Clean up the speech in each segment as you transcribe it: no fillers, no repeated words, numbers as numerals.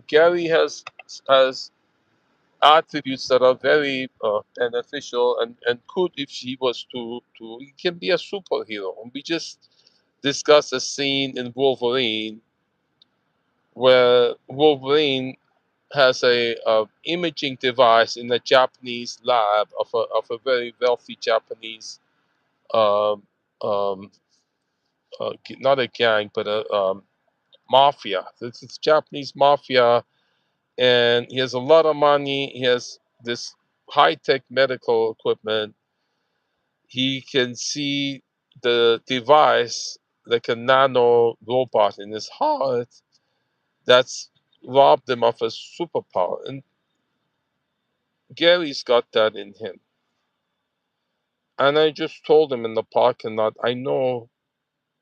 Gary has attributes that are very beneficial and could, if he was to, he can be a superhero. And we just discussed a scene in Wolverine where Wolverine has a imaging device in a Japanese lab of a very wealthy Japanese um, um, not a gang but a mafia. This is Japanese mafia, and he has a lot of money. He has this high tech medical equipment. He can see the device like a nano robot in his heart that's robbed him of a superpower. And Gary's got that in him. And I just told him in the parking lot, I know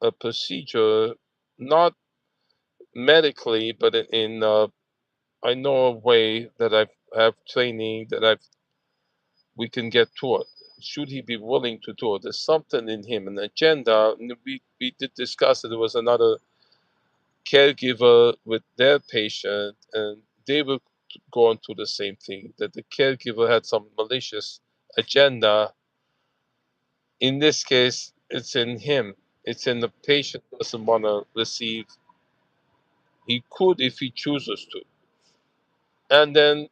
a procedure, not medically, but I know a way that I have training that we can get to it. Should he be willing to do it? There's something in him, an agenda. And we did discuss it. There was another caregiver with their patient, and they were going through the same thing, that the caregiver had some malicious agenda. In this case, it's in him. It's in the patient doesn't want to receive. He could if he chooses to. And then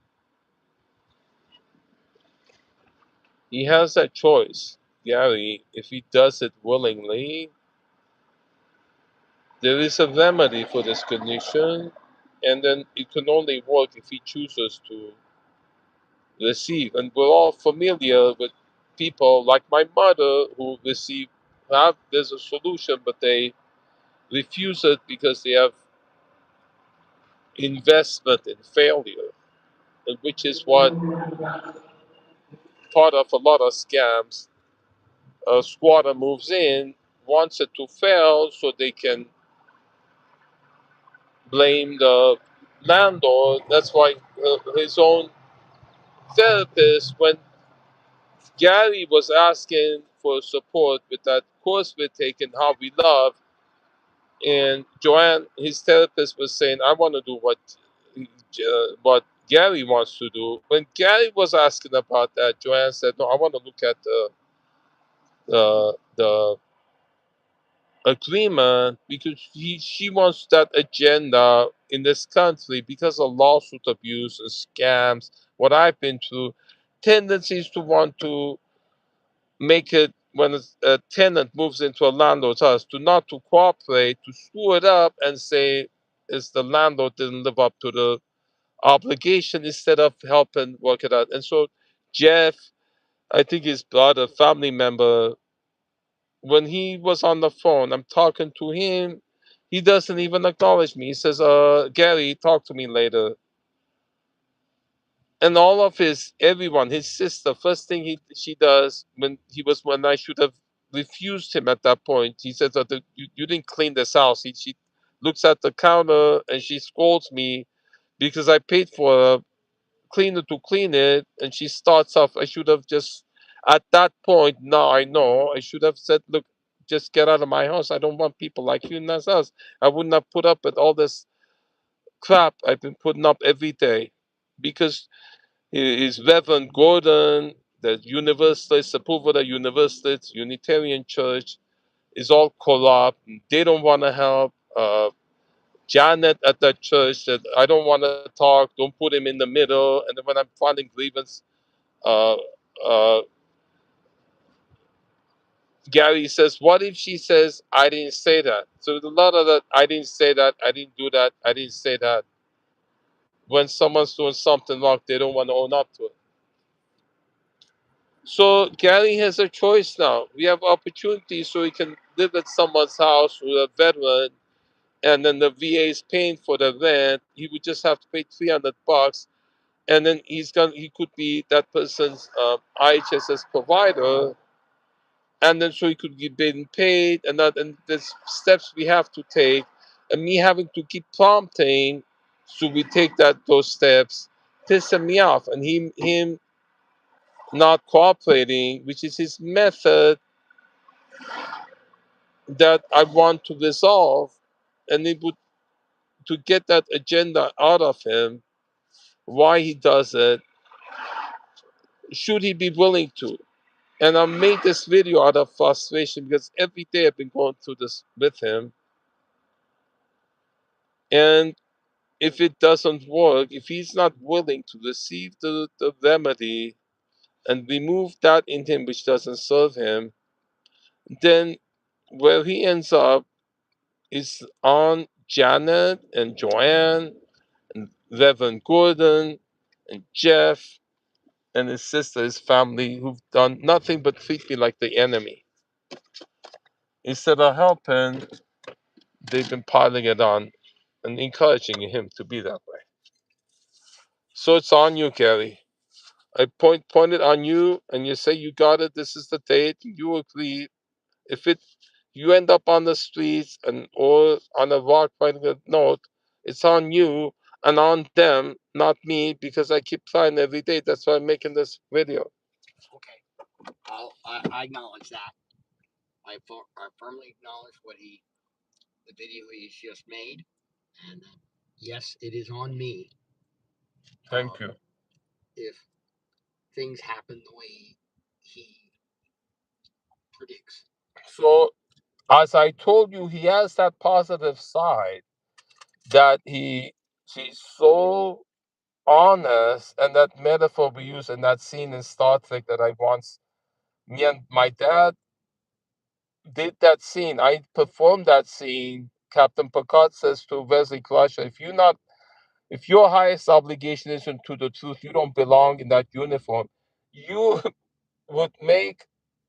he has that choice. Gary, if he does it willingly, there is a remedy for this condition, and then it can only work if he chooses to receive. And we're all familiar with people like my mother who receive, have there's a solution, but they refuse it because they have investment in failure, and which is what part of a lot of scams. A squatter moves in, wants it to fail so they can blame the landlord. That's why his own therapist, when Gary was asking for support with that course we're taking, How We Love, and Joanne, his therapist, was saying, I want to do what Gary wants to do. When Gary was asking about that, Joanne said, no, I want to look at the agreement because she wants that agenda in this country because of lawsuit abuse and scams, what I've been through, tendencies to want to make it when a tenant moves into a landlord's house to not to cooperate, to screw it up and say is the landlord didn't live up to the obligation instead of helping work it out. And so Jeff, I think his brother, family member, when he was on the phone, I'm talking to him. He doesn't even acknowledge me. He says, Gary, talk to me later. And all of everyone, his sister, first thing she does when I should have refused him at that point, he says, you didn't clean this house. She looks at the counter and she scolds me because I paid for a cleaner to clean it. And she starts off, I should have just, at that point, now I know, I should have said, look, just get out of my house. I don't want people like you in this house. I wouldn't have put up with all this crap I've been putting up every day because is Reverend Gordon, the Universalist, the Provida Universalist, Unitarian Church, is all corrupt. They don't want to help. Janet at that church said, I don't want to talk. Don't put him in the middle. And then when I'm filing grievance, uh, uh, Gary says, what if she says, I didn't say that? So there's a lot of that, I didn't say that, I didn't do that, I didn't say that. When someone's doing something wrong, they don't want to own up to it. So Gary has a choice now. We have opportunities so he can live at someone's house with a veteran, and then the VA is paying for the rent. He would just have to pay $300, and then he could be that person's IHSS provider, and then so he could get being paid, and there's steps we have to take, and me having to keep prompting, so we take those steps, pissing me off, and him not cooperating, which is his method that I want to resolve, and it would to get that agenda out of him, why he does it, should he be willing to. And I made this video out of frustration because every day I've been going through this with him. And if it doesn't work, if he's not willing to receive the remedy and remove that in him which doesn't serve him, then where he ends up is on Janet and Joanne and Reverend Gordon and Jeff and his sister, his family, who've done nothing but treat me like the enemy. Instead of helping, they've been piling it on and encouraging him to be that way. So it's on you, Gary. I point it on you, and you say you got it. This is the date. You agree. If it you end up on the streets and or on a rock writing a note, it's on you and on them, not me, because I keep trying every day. That's why I'm making this video. Okay, I acknowledge that. I firmly acknowledge the video he's just made, and yes, it is on me. Thank you. If things happen the way he predicts. So, as I told you, he has that positive side that he's so honest, and that metaphor we use in that scene in Star Trek that I once, me and my dad did that scene. I performed that scene. Captain Picard says to Wesley Crusher, if your highest obligation isn't to the truth, you don't belong in that uniform. You would make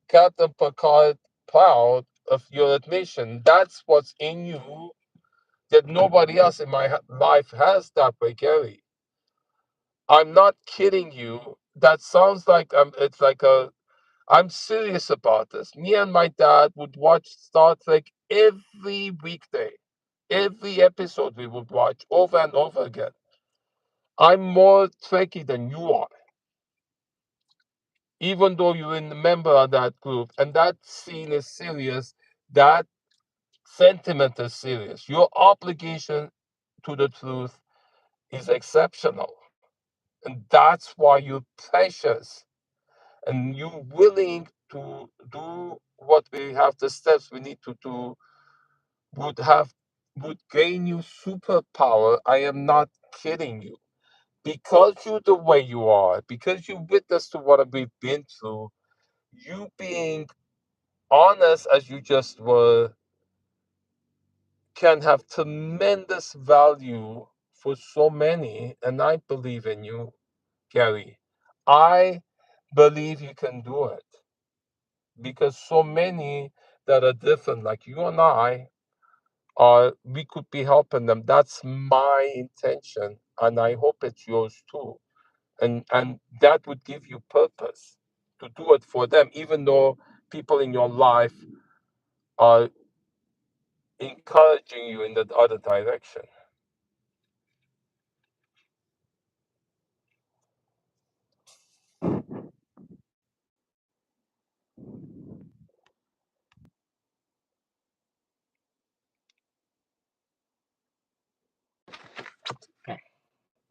Captain Picard proud of your admission. That's what's in you that nobody else in my life has that way, Gary. I'm not kidding you. That sounds like it's like I'm serious about this. Me and my dad would watch Star Trek every weekday. Every episode we would watch over and over again. I'm more Trekkie than you are, even though you're a member of that group. And that scene is serious. That sentiment is serious. Your obligation to the truth is exceptional. And that's why you're precious. And you're willing to do what we have, the steps we need to do, would have would gain you superpower. I am not kidding you. Because you're the way you are, because you witness to what we've been through, you being honest as you just were can have tremendous value for so many. And I believe in you, Gary. I believe you can do it because so many that are different, like you and I, we could be helping them. That's my intention, and I hope it's yours too. And that would give you purpose to do it for them, even though people in your life are encouraging you in that other direction.